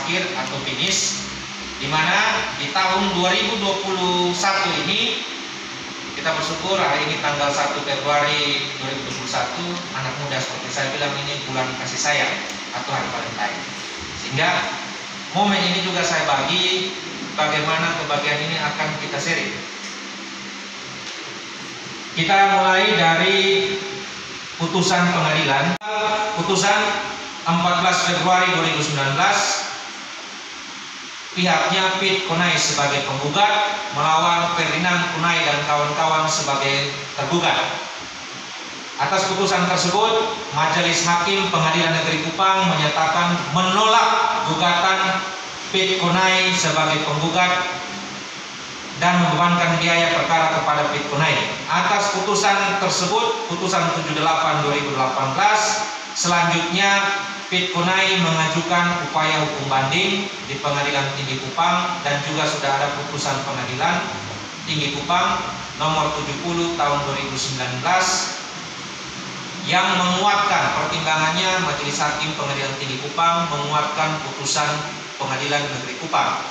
akhir atau finish, di mana di tahun 2021 ini kita bersyukur hari ini tanggal 1 Februari 2021, anak muda seperti saya bilang ini bulan kasih sayang atau hari Valentine. Sehingga momen ini juga saya bagi bagaimana kebahagiaan ini akan kita sharing. Kita mulai dari putusan pengadilan. Putusan 14 Februari 2019, pihaknya Pit Konai sebagai penggugat melawan Ferdinand Kunai dan kawan-kawan sebagai tergugat. Atas putusan tersebut, Majelis Hakim Pengadilan Negeri Kupang menyatakan menolak gugatan Pit Konai sebagai penggugat dan membebankan biaya perkara kepada Pit Konai. Atas putusan tersebut, putusan 78/2018, selanjutnya Pit Konai mengajukan upaya hukum banding di Pengadilan Tinggi Kupang dan juga sudah ada putusan Pengadilan Tinggi Kupang nomor 70 tahun 2019 yang menguatkan pertimbangannya. Majelis Hakim Pengadilan Tinggi Kupang menguatkan putusan Pengadilan Negeri Kupang.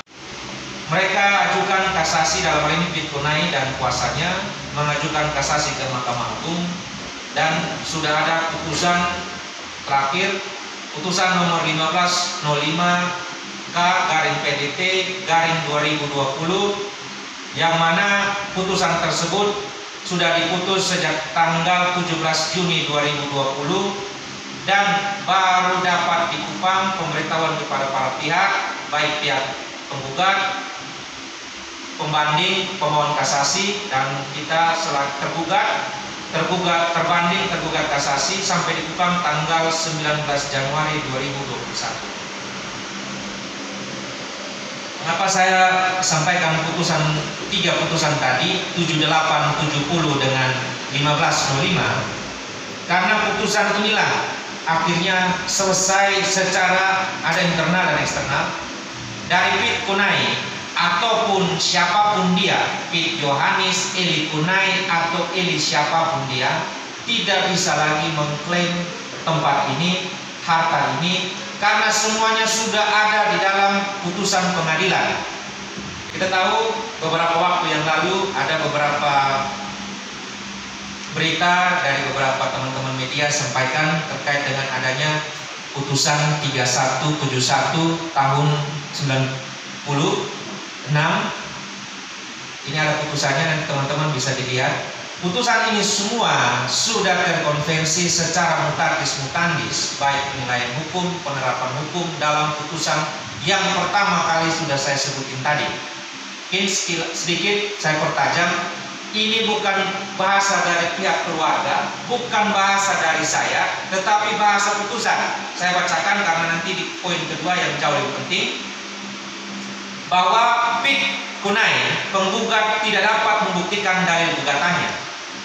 Mereka ajukan kasasi, dalam hal ini Pit Konai dan kuasanya mengajukan kasasi ke Mahkamah Agung, dan sudah ada putusan terakhir, putusan nomor 1505K/PDT/2020, yang mana putusan tersebut sudah diputus sejak tanggal 17 Juni 2020 dan baru dapat di Kupang pemberitahuan kepada para pihak, baik pihak penggugat, pembanding, pemohon kasasi, dan kita selaku tergugat, terbanding, tergugat kasasi sampai di Kupang tanggal 19 Januari 2021. Mengapa saya sampaikan tiga putusan tadi, 78, 70 dengan 1505? Karena putusan inilah akhirnya selesai secara ada internal dan eksternal. Dari Pit Konai ataupun siapapun dia, Pit Yohanis, Eli Konai atau Eli siapapun dia, tidak bisa lagi mengklaim tempat ini, harta ini, karena semuanya sudah ada di dalam putusan pengadilan. Kita tahu beberapa waktu yang lalu ada beberapa berita dari beberapa teman-teman media sampaikan terkait dengan adanya putusan 3171 tahun 96. Ini ada putusannya, nanti teman-teman bisa dilihat. Putusan ini semua sudah terkonvensi secara mutatis mutandis, baik penilaian hukum, penerapan hukum dalam putusan yang pertama kali sudah saya sebutin tadi. Mungkin sedikit saya pertajam, ini bukan bahasa dari pihak keluarga, bukan bahasa dari saya, tetapi bahasa putusan. Saya bacakan karena nanti di poin kedua yang jauh lebih penting, bahwa Pit Konai penggugat tidak dapat membuktikan dalil gugatannya.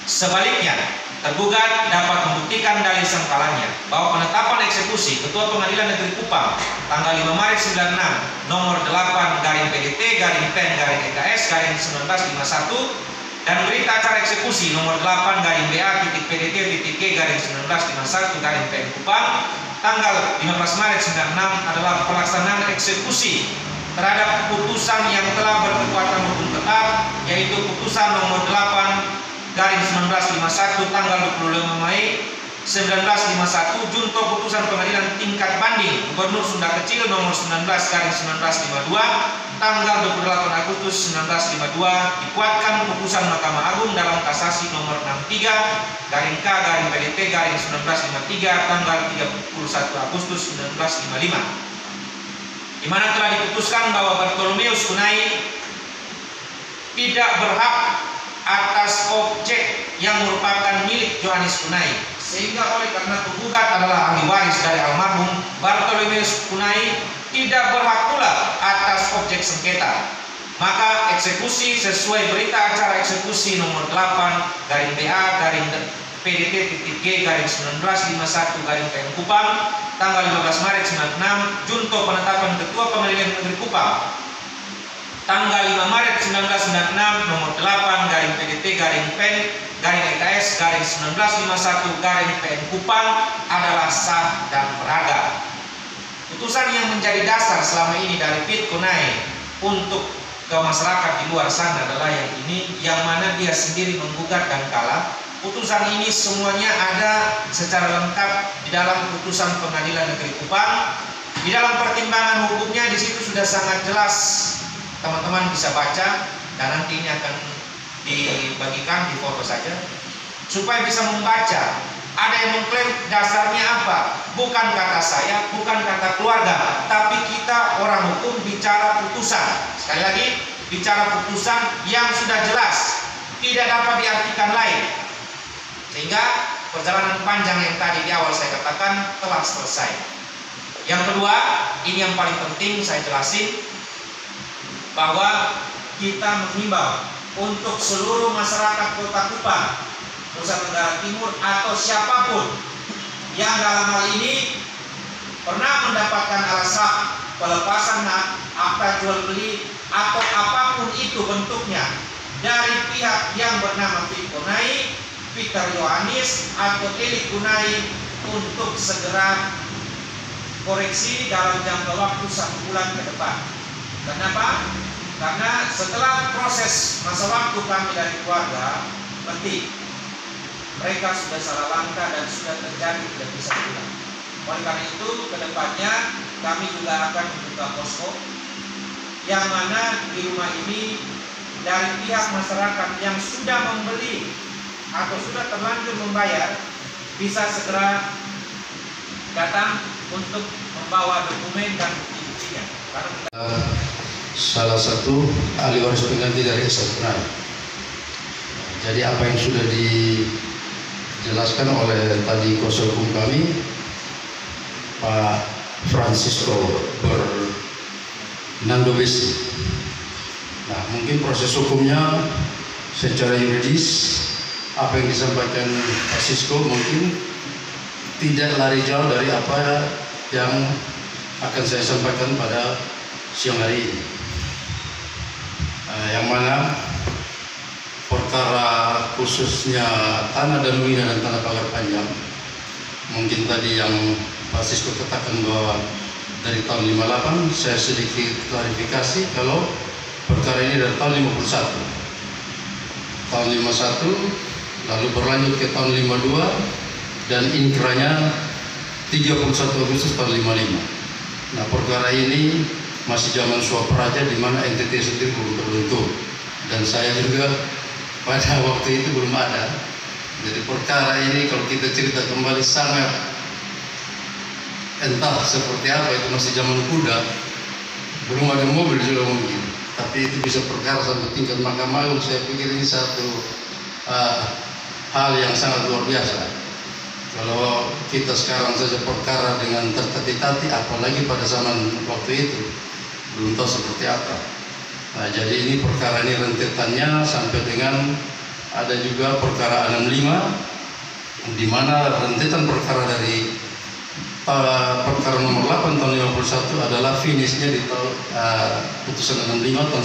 Sebaliknya, tergugat dapat membuktikan dalil sengkalanya bahwa penetapan eksekusi Ketua Pengadilan Negeri Kupang tanggal 5 Maret 96 nomor 8/PDT/PEN/EKS/1951 dan berita acara eksekusi nomor 8/BA.PDT/1951/PEN Kupang tanggal 15 Maret 96 adalah pelaksanaan eksekusi terhadap putusan yang telah berkekuatan hukum tetap, yaitu putusan nomor 8/1951 tanggal 25 Mei 1951 junto putusan pengadilan tingkat banding Gubernur Sunda Kecil nomor 19/1952 tanggal 28 Agustus 1952, dikuatkan putusan Mahkamah Agung dalam kasasi nomor 63-K/PDT/1953 tanggal 31 Agustus 1955, di mana telah diputuskan bahwa Bartolomeus Konai tidak berhak atas objek yang merupakan milik Yohanis Konai, sehingga oleh karena penggugat adalah ahli waris dari almarhum Bartolomeus Konai tidak berhak pula atas objek sengketa. Maka eksekusi sesuai berita acara eksekusi nomor 8/BA.PDT.G/1951/PN Kupang tanggal 15 Maret 96 junto penetapan Ketua Pengadilan Negeri Kupang tanggal 5 Maret 1996 nomor 8/PDT/PEN/EKS/1951/PN Kupang adalah sah dan berharga. Putusan yang menjadi dasar selama ini dari Piet Konai untuk ke masyarakat di luar sana adalah yang ini, yang mana dia sendiri menggugat dan kalah. Putusan ini semuanya ada secara lengkap di dalam putusan Pengadilan Negeri Kupang. Di dalam pertimbangan hukumnya di situ sudah sangat jelas, teman-teman bisa baca, dan nanti ini akan dibagikan di foto saja supaya bisa membaca. Ada yang mengklaim dasarnya apa? Bukan kata saya, bukan kata keluarga, tapi kita orang hukum bicara putusan. Sekali lagi, bicara putusan yang sudah jelas, tidak dapat diartikan lain. Sehingga perjalanan panjang yang tadi di awal saya katakan telah selesai. Yang kedua, ini yang paling penting saya jelasin, bahwa kita menghimbau untuk seluruh masyarakat Kota Kupang, Nusa Tenggara Timur, atau siapapun yang dalam hal ini pernah mendapatkan alasan pelepasan akta jual beli atau apapun itu bentuknya dari pihak yang bernama Piet Konai, Peter Yohanis, atau Eli Konai, untuk segera koreksi dalam jangka waktu 1 bulan ke depan. Kenapa? Karena setelah proses masa waktu kami dari keluarga penting, mereka sudah salah langkah dan sudah terjadi tidak bisa diulang. Oleh karena itu, kedepannya kami juga akan membuka posko yang mana di rumah ini dari pihak masyarakat yang sudah membeli atau sudah terlanjur membayar bisa segera datang untuk membawa dokumen dan bukti-buktinya. Salah satu ahli waris pengganti dari Esa Konai. Jadi apa yang sudah dijelaskan oleh tadi kuasa hukum kami, Pak Francisco Bernardo Besi. Nah, mungkin proses hukumnya secara yuridis apa yang disampaikan Pak Sisko mungkin tidak lari jauh dari apa yang akan saya sampaikan pada siang hari ini. Yang mana perkara khususnya tanah dan mina dan tanah pagar panjang, mungkin tadi yang Pak Sisko katakan bahwa dari tahun 58, saya sedikit klarifikasi kalau perkara ini dari tahun 51. Tahun 51, lalu berlanjut ke tahun 52, dan inkranya 31 Agustus tahun 55. Nah, perkara ini masih zaman suap raja di mana NTT sendiri belum terbentuk, dan saya juga pada waktu itu belum ada. Jadi perkara ini kalau kita cerita kembali sangat entah seperti apa, itu masih zaman kuda, belum ada mobil juga mungkin, tapi itu bisa perkara sampai tingkat Mahkamah Agung. Saya pikir ini satu hal yang sangat luar biasa. Kalau kita sekarang saja perkara dengan tertati-tati, apalagi pada zaman waktu itu belum tahu seperti apa. Nah, jadi ini perkara ini rentetannya sampai dengan ada juga perkara 65, di mana rentetan perkara dari perkara nomor 8 tahun 51 adalah finishnya di putusan 65 tahun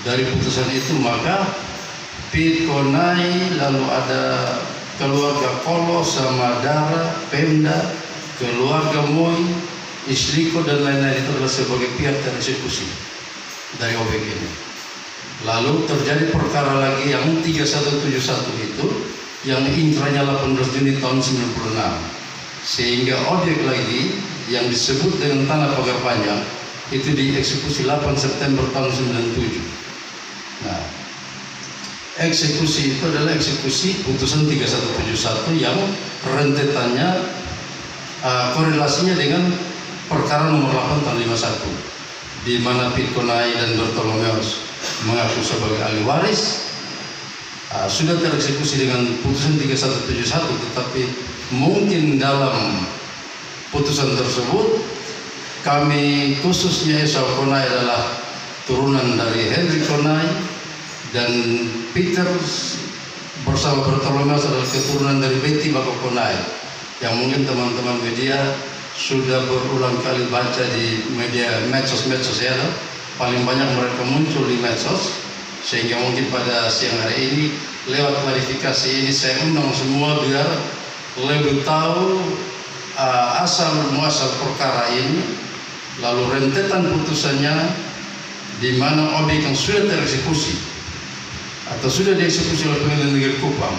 93. Dari putusan itu maka Piet Konai, lalu ada keluarga Kolo, Samadara, Pemda, keluarga Moi, Isliko dan lain-lain itu adalah sebagai pihak tereksekusi dari OBG ini. Lalu terjadi perkara lagi yang 3171 itu yang inkranya 18 Juni tahun 96, sehingga objek lagi yang disebut dengan tanah pagar panjang itu dieksekusi 8 September tahun 97. Nah, eksekusi itu adalah eksekusi putusan 3171 yang rentetannya korelasinya dengan perkara nomor 8 tahun 51, di mana Piet Konai dan Bartolomeus mengaku sebagai ahli waris, sudah tereksekusi dengan putusan 3171, tetapi mungkin dalam putusan tersebut kami khususnya Esa Konai adalah turunan dari Henry Konai, dan Peter bersama Bartolomeus adalah keturunan dari Betty Bako Konai, yang mungkin teman-teman media sudah berulang kali baca di media medsos ya, paling banyak mereka muncul di medsos, sehingga mungkin pada siang hari ini lewat klarifikasi ini saya undang semua biar lebih tahu asal muasal perkara ini, lalu rentetan putusannya, di mana objek yang sudah tereksekusi atau sudah dieksekusi oleh Pengadilan Negeri Kupang,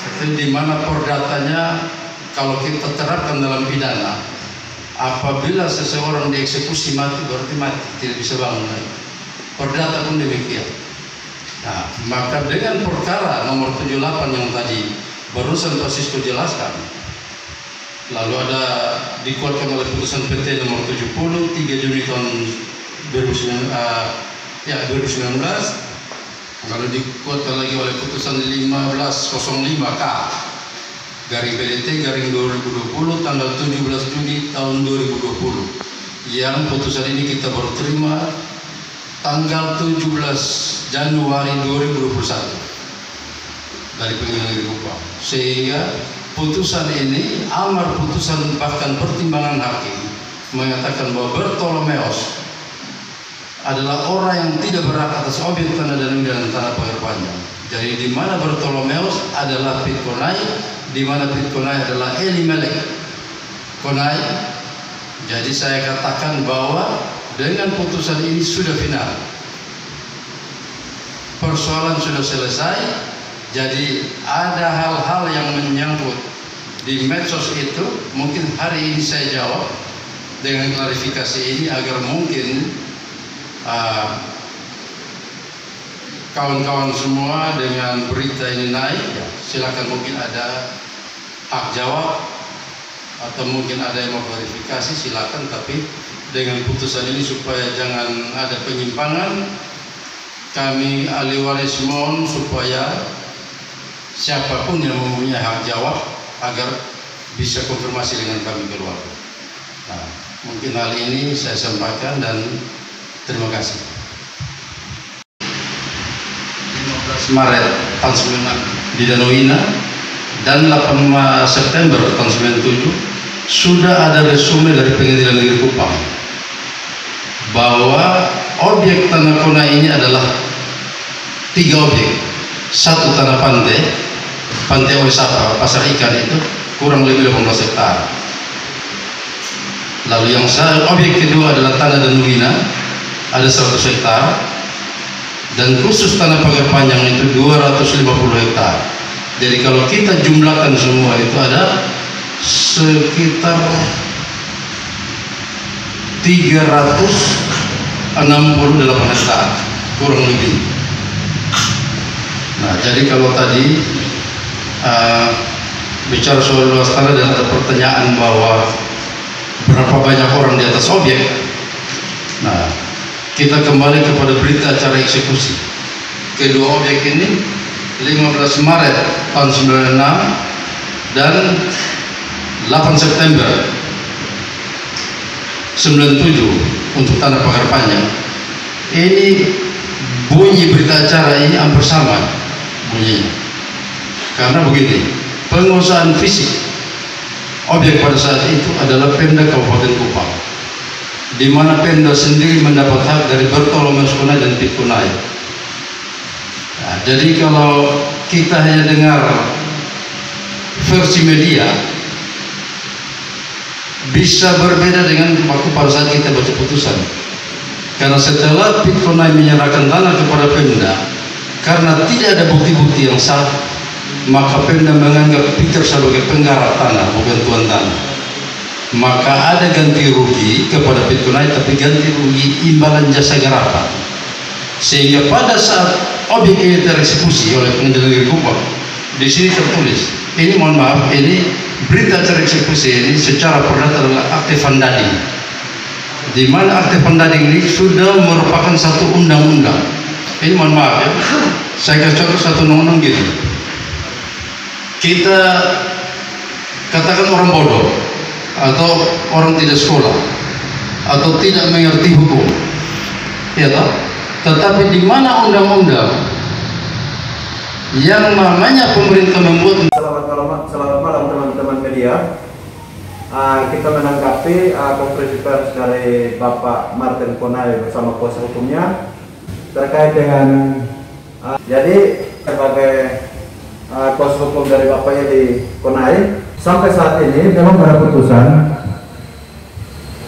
itu di mana perdatanya kalau kita terapkan dalam pidana, apabila seseorang dieksekusi mati berarti mati, tidak bisa bangun lagi. Perdata pun demikian. Nah, maka dengan perkara nomor 78 yang tadi barusan Pak Sisko jelaskan, lalu ada dikuatkan oleh putusan PT nomor 70 3 Juni tahun 2019, lalu dikuatkan lagi oleh putusan 1505K garing PDT garing 2020 tanggal 17 Juni tahun 2020, yang putusan ini kita baru terima tanggal 17 Januari 2021 dari Pengadilan Negeri Kupang. Sehingga putusan ini, amar putusan bahkan pertimbangan hakim mengatakan bahwa Bartolomeus adalah orang yang tidak berhak atas objek tanah dan tanah pagar panjang. Jadi di mana Bartolomeus adalah Pit Konai, di mana Pit Konai adalah Elimelek Konai. Jadi saya katakan bahwa dengan putusan ini sudah final, persoalan sudah selesai. Jadi ada hal-hal yang menyangkut di medsos itu, mungkin hari ini saya jawab dengan klarifikasi ini agar mungkin kawan-kawan semua dengan berita ini naik, ya, silakan, mungkin ada hak jawab atau mungkin ada yang mau klarifikasi, silakan. Tapi dengan putusan ini supaya jangan ada penyimpangan, kami ahli waris mohon supaya siapapun yang mempunyai hak jawab agar bisa konfirmasi dengan kami keluarga. Nah, mungkin hal ini saya sampaikan dan terima kasih. 15 Maret tahun 96 di Danau Ina dan 8 September tahun 97 sudah ada resume dari Pengadilan Negeri Kupang bahwa objek tanah kona ini adalah 3 objek. Satu tanah pantai wisata pasar ikan itu kurang lebih 18 hektar. Lalu yang objek kedua adalah tanah Danau Ina, ada 100 hektar, dan khusus tanah pagar panjang itu 250 hektar. Jadi kalau kita jumlahkan semua itu ada sekitar 368 hektar kurang lebih. Nah, jadi kalau tadi bicara soal luas tanah dan ada pertanyaan bahwa berapa banyak orang di atas objek, nah kita kembali kepada berita acara eksekusi. Kedua objek ini 15 Maret tahun 96 dan 8 September 97 untuk tanah pagar panjang. Ini bunyi berita acara ini hampir sama bunyinya. Karena begini, penguasaan fisik objek pada saat itu adalah Pemda Kabupaten Kupang, di mana Pemda sendiri mendapat hak dari Bartolomeus Konai dan Pit Konai. Nah, jadi kalau kita hanya dengar versi media, bisa berbeda dengan waktu pada saat kita baca putusan. Karena setelah Pit Konai menyerahkan tanah kepada Pemda, karena tidak ada bukti-bukti yang sah, maka Pemda menganggap Peter sebagai penggarap tanah, bukan tuan tanah. Maka ada ganti rugi kepada Pit Konai, tapi ganti rugi imbalan jasa garapan. Sehingga pada saat objek ini tereksekusi oleh Pengadilan Negeri Kupang, di sini tertulis, ini mohon maaf, ini berita acara eksekusi ini secara perdata adalah akte vandading, di mana akte vandading ini sudah merupakan satu undang-undang. Ini mohon maaf ya, saya kasih contoh satu undang-undang gini. Kita katakan orang bodoh atau orang tidak sekolah atau tidak mengerti hukum, ya toh? Tetapi di mana undang-undang yang namanya pemerintah membuat. Selamat malam teman-teman media. Kita menanggapi konferensi pers dari Bapak Martin Konai bersama kuasa hukumnya terkait dengan jadi sebagai kuasa hukum dari Bapak Yedi Konai, sampai saat ini belum ada putusan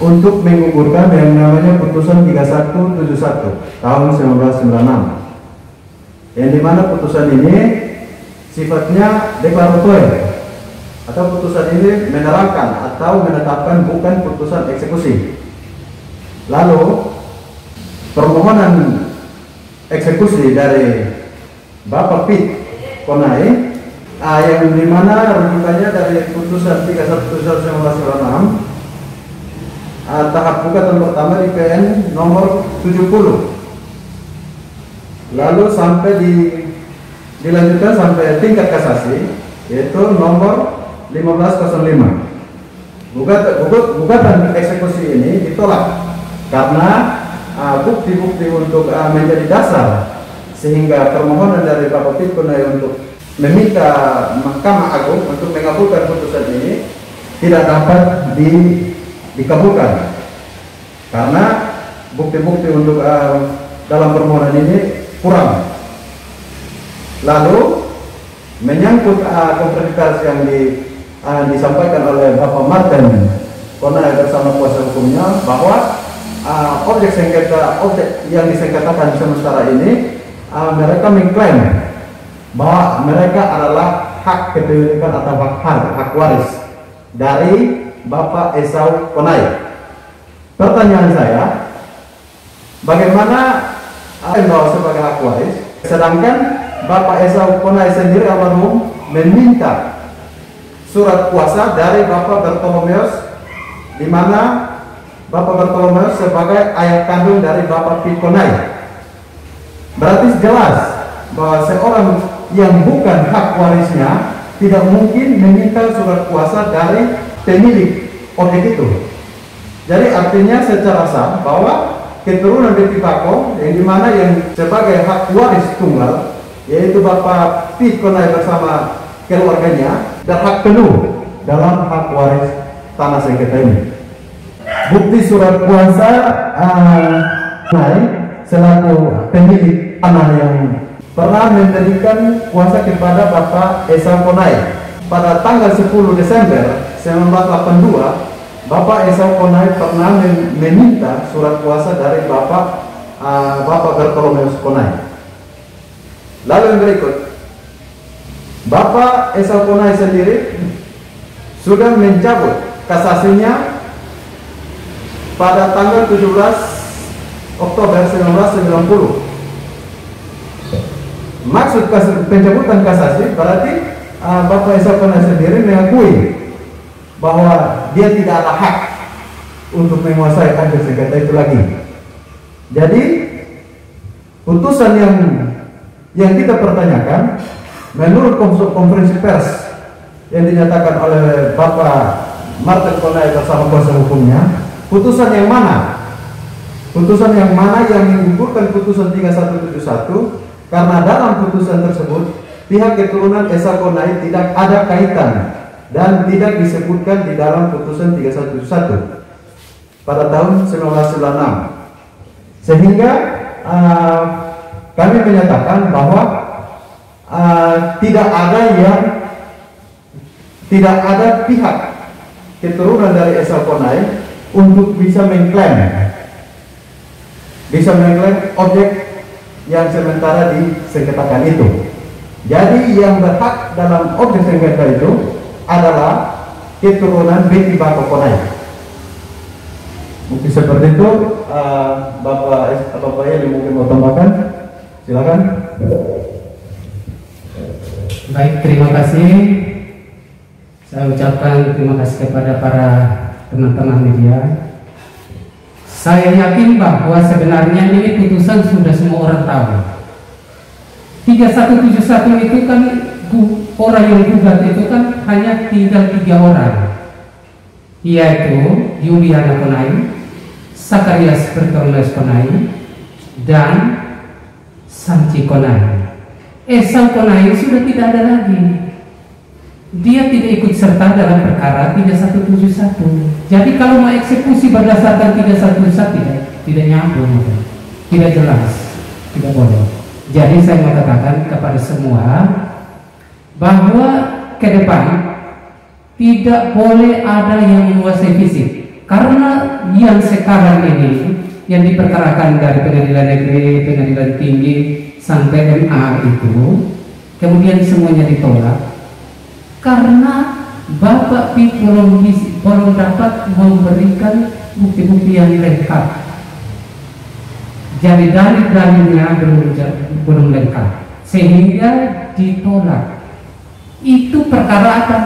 untuk menggugurkan yang namanya putusan 3171 tahun 1996, yang dimana putusan ini sifatnya deklaratory, atau putusan ini menerangkan atau menetapkan, bukan putusan eksekusi. Lalu permohonan eksekusi dari Bapak Pit Konai yang dimana rujukannya dari putusan 31/1996, tahap gugatan pertama di PN nomor 70, lalu sampai dilanjutkan sampai tingkat kasasi, yaitu nomor 1505. Gugatan eksekusi ini ditolak karena bukti-bukti untuk menjadi dasar sehingga permohonan dari Bapak Pit Konai untuk meminta Mahkamah Agung untuk mengabulkan putusan ini tidak dapat dikabulkan karena bukti-bukti untuk dalam permohonan ini kurang. Lalu menyangkut konferensi yang disampaikan oleh Bapak Martin Konai bersama kuasa hukumnya bahwa objek yang disengketakan sementara ini mereka mengklaim bahwa mereka adalah hak kepemilikan atau hak waris dari Bapak Esau Konai. Pertanyaan saya, bagaimana bahwa sebagai hak waris, sedangkan Bapak Esau Konai sendiri almarhum meminta surat kuasa dari Bapak Bartolomeus, di mana Bapak Bartolomeus sebagai ayah kandung dari Bapak Pit Konai. Berarti jelas bahwa seorang yang bukan hak warisnya tidak mungkin meminta surat kuasa dari pemilik objek itu. Jadi artinya secara sah bahwa keturunan Beti Bako yang dimana yang sebagai hak waris tunggal, yaitu Bapak Pit Konai bersama keluarganya, dan hak penuh dalam hak waris tanah sengketa ini. Bukti surat kuasa Konai selaku pemilik tanah yang pernah memberikan kuasa kepada Bapak Esau Konai pada tanggal 10 Desember 1982. Bapak Esau Konai pernah meminta surat kuasa dari Bapak Bartolomeus Konai. Lalu yang berikut, Bapak Esau Konai sendiri sudah mencabut kasasinya pada tanggal 17 Oktober 1990. Maksud pencabutan kasasi berarti Bapak Esau Konai sendiri mengakui bahwa dia tidak ada hak untuk menguasai objek sengketa itu lagi. Jadi putusan yang kita pertanyakan menurut konferensi pers yang dinyatakan oleh Bapak Martin Konai bersama kuasa hukumnya, putusan yang mana? Putusan yang mana yang menggugurkan putusan 3171? Karena dalam putusan tersebut pihak keturunan Esau Konai tidak ada kaitan dan tidak disebutkan di dalam putusan 3171 pada tahun 1996. Sehingga kami menyatakan bahwa tidak ada pihak keturunan dari Esau Konai untuk bisa mengklaim objek yang sementara disengketakan itu. Jadi yang berhak dalam objek sengketa itu adalah keturunan Beti Bako Konai. Mungkin seperti itu. Bapak yang mungkin mau tambahkan, silakan. Baik, terima kasih. Saya ucapkan terima kasih kepada para teman-teman media. Saya yakin bahwa sebenarnya ini putusan sudah semua orang tahu. 3171 itu kan orang yang gugat itu kan hanya tinggal 3 orang, yaitu Yuliana Konai, Sakarias Bartolomeus Konai, dan Sanci Konai. Esau Konai sudah tidak ada lagi. Dia tidak ikut serta dalam perkara 3171. Jadi kalau mau eksekusi berdasarkan 3171 tidak nyambung, tidak jelas, tidak boleh. Jadi saya mau katakan kepada semua bahwa ke depan tidak boleh ada yang menguasai fisik. Karena yang sekarang ini yang diperkarakan dari pengadilan negeri, pengadilan tinggi sampai MA itu, kemudian semuanya ditolak karena Bapak Pi belum dapat memberikan bukti-bukti yang lengkap. Jadi dalil-dalilnya belum lengkap sehingga ditolak. Itu perkara apa?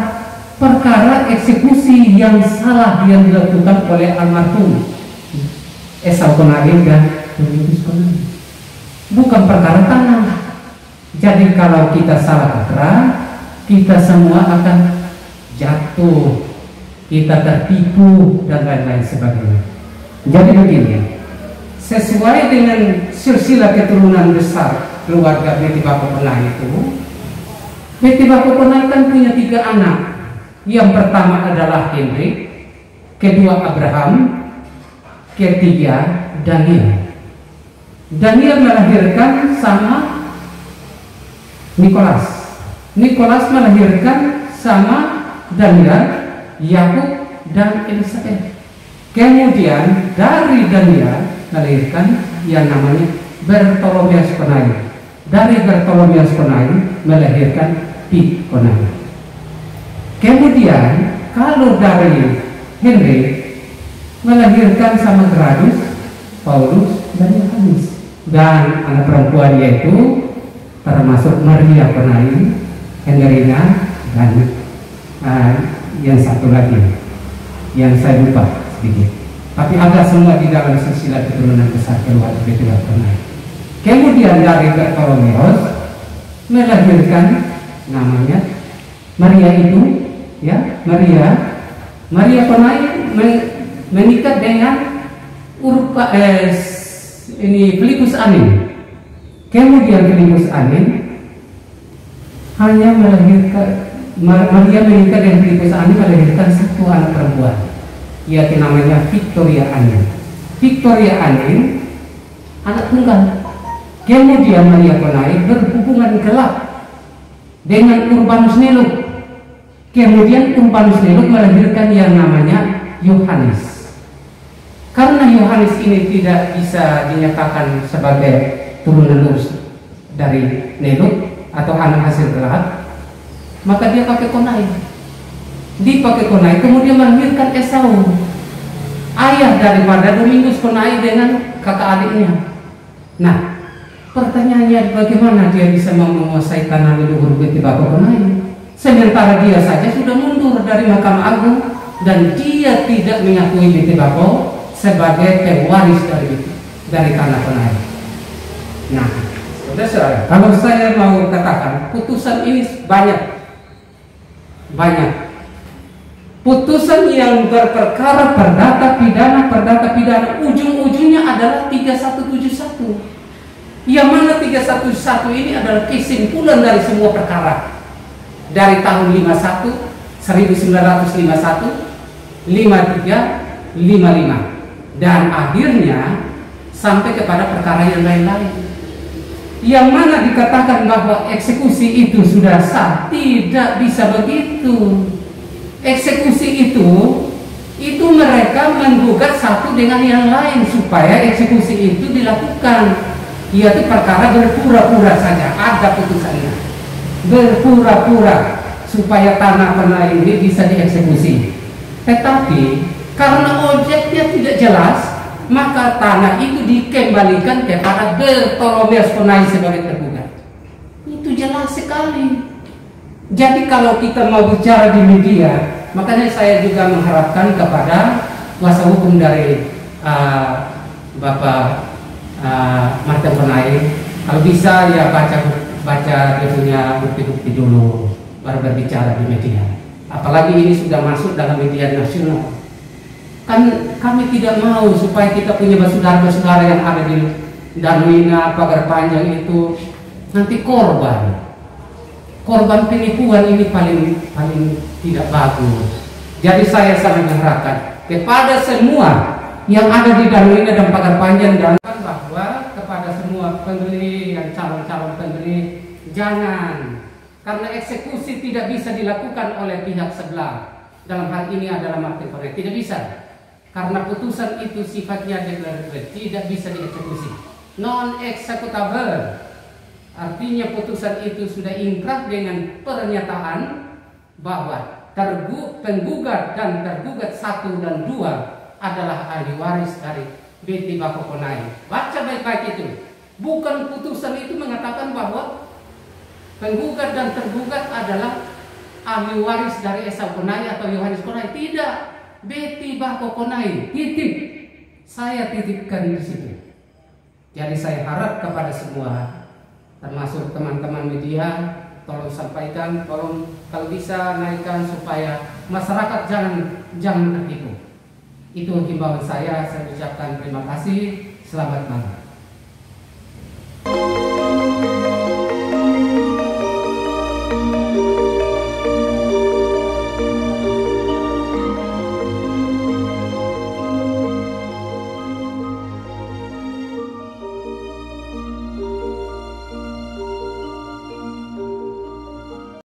Perkara eksekusi yang salah yang dilakukan oleh almarhum Esau Konae dan Domingus Konae. Bukan perkara tanah. Jadi kalau kita salah kaprah, kita semua akan jatuh, kita tertipu dan lain-lain sebagainya. Jadi begini, sesuai dengan silsilah keturunan besar keluarga Beti Bako Konae itu, Beti Bako Konae kan punya 3 anak. Yang pertama adalah Henry, kedua Abraham, ketiga Daniel. Daniel melahirkan sama Nikolas. Nikolas melahirkan sama Daniel, Yakub dan Elisabeth. Kemudian dari Daniel melahirkan yang namanya Bartolomeus Konae. Dari Bartolomeus Konae melahirkan Pi Konae. Kemudian kalau dari Henry melahirkan sama Gradus, Paulus dan Yohanes. Dan anak perempuannya itu termasuk Maria Konae, Henrina dan yang satu lagi yang saya lupa sedikit. Tapi ada semua di dalam silsilah keturunan besar keluarga Beti Bako Konae. Kemudian dari Bartolomeus melahirkan namanya Maria itu, ya, Maria Konae menikah dengan Filipus Anim. Kemudian Filipus Anim hanya melahirkan, Maria menikah dengan Filipus Anim melahirkan 1 anak perempuan, yaitu namanya Victoria Anim. Victoria Anim anak tunggal. Kemudian Maria Konae berhubungan gelap dengan Urbanus Nelo. Kemudian Urbanus Nelo melahirkan yang namanya Yohanes. Karena Yohanes ini tidak bisa dinyatakan sebagai turunan lurus dari Nelo atau anak hasil gelap, maka dia pakai Konae. Dipakai Konae, kemudian melahirkan Esau, ayah daripada Domingus Konae dengan kakak adiknya. Nah, pertanyaannya bagaimana dia bisa menguasai tanah leluhur Beti Bako Konae? Sementara dia saja sudah mundur dari Mahkamah Agung dan dia tidak mengakui Beti Bako sebagai pewaris dari tanah Konae. Nah, saudara, kalau saya mau katakan putusan ini banyak putusan yang berperkara perdata pidana ujung-ujungnya adalah 3171. Yang mana 3171 ini adalah kesimpulan dari semua perkara dari tahun 1951, 53, 55 dan akhirnya sampai kepada perkara yang lain-lain. Yang mana dikatakan bahwa eksekusi itu sudah sah. Tidak bisa begitu. Eksekusi itu mereka menggugat satu dengan yang lain supaya eksekusi itu dilakukan. Yaitu perkara berpura-pura saja ada putusannya, berpura-pura supaya tanah Konae ini bisa dieksekusi. Tetapi karena objeknya tidak jelas, maka tanah itu dikembalikan kepada Bartolomeus Konae sebagai tergugat. Itu jelas sekali. Jadi kalau kita mau bicara di media, makanya saya juga mengharapkan kepada kuasa hukum dari Bapak Martin Konae, kalau bisa ya baca dia punya bukti-bukti dulu baru berbicara di media. Apalagi ini sudah masuk dalam media nasional. Kan kami tidak mau supaya kita punya saudara-saudara yang ada di Danuina, Pagar Panjang itu nanti korban penipuan ini paling tidak bagus. Jadi saya sangat mengharapkan kepada semua yang ada di Danuina dan Pagar Panjang dan bahwa kepada semua pembeli yang calon-calon pembeli jangan, karena eksekusi tidak bisa dilakukan oleh pihak sebelah. dalam hal ini adalah Martin Konai. Tidak bisa, karena putusan itu sifatnya deklaratif, tidak bisa dieksekusi, non executable. Artinya putusan itu sudah ingkrah dengan pernyataan bahwa penggugat dan tergugat 1 dan 2 adalah ahli waris dari Betty Bako Konai. Baca baik-baik itu. Bukan putusan itu mengatakan bahwa penggugat dan tergugat adalah ahli waris dari Esau Konai atau Yohanes Konai. Tidak, Betty Bako Konai. Titik. Saya titipkan di situ. Jadi saya harap kepada semua, termasuk teman-teman media, tolong sampaikan, tolong kalau bisa naikkan supaya masyarakat jangan tertipu. Itu himbauan saya ucapkan terima kasih, selamat malam.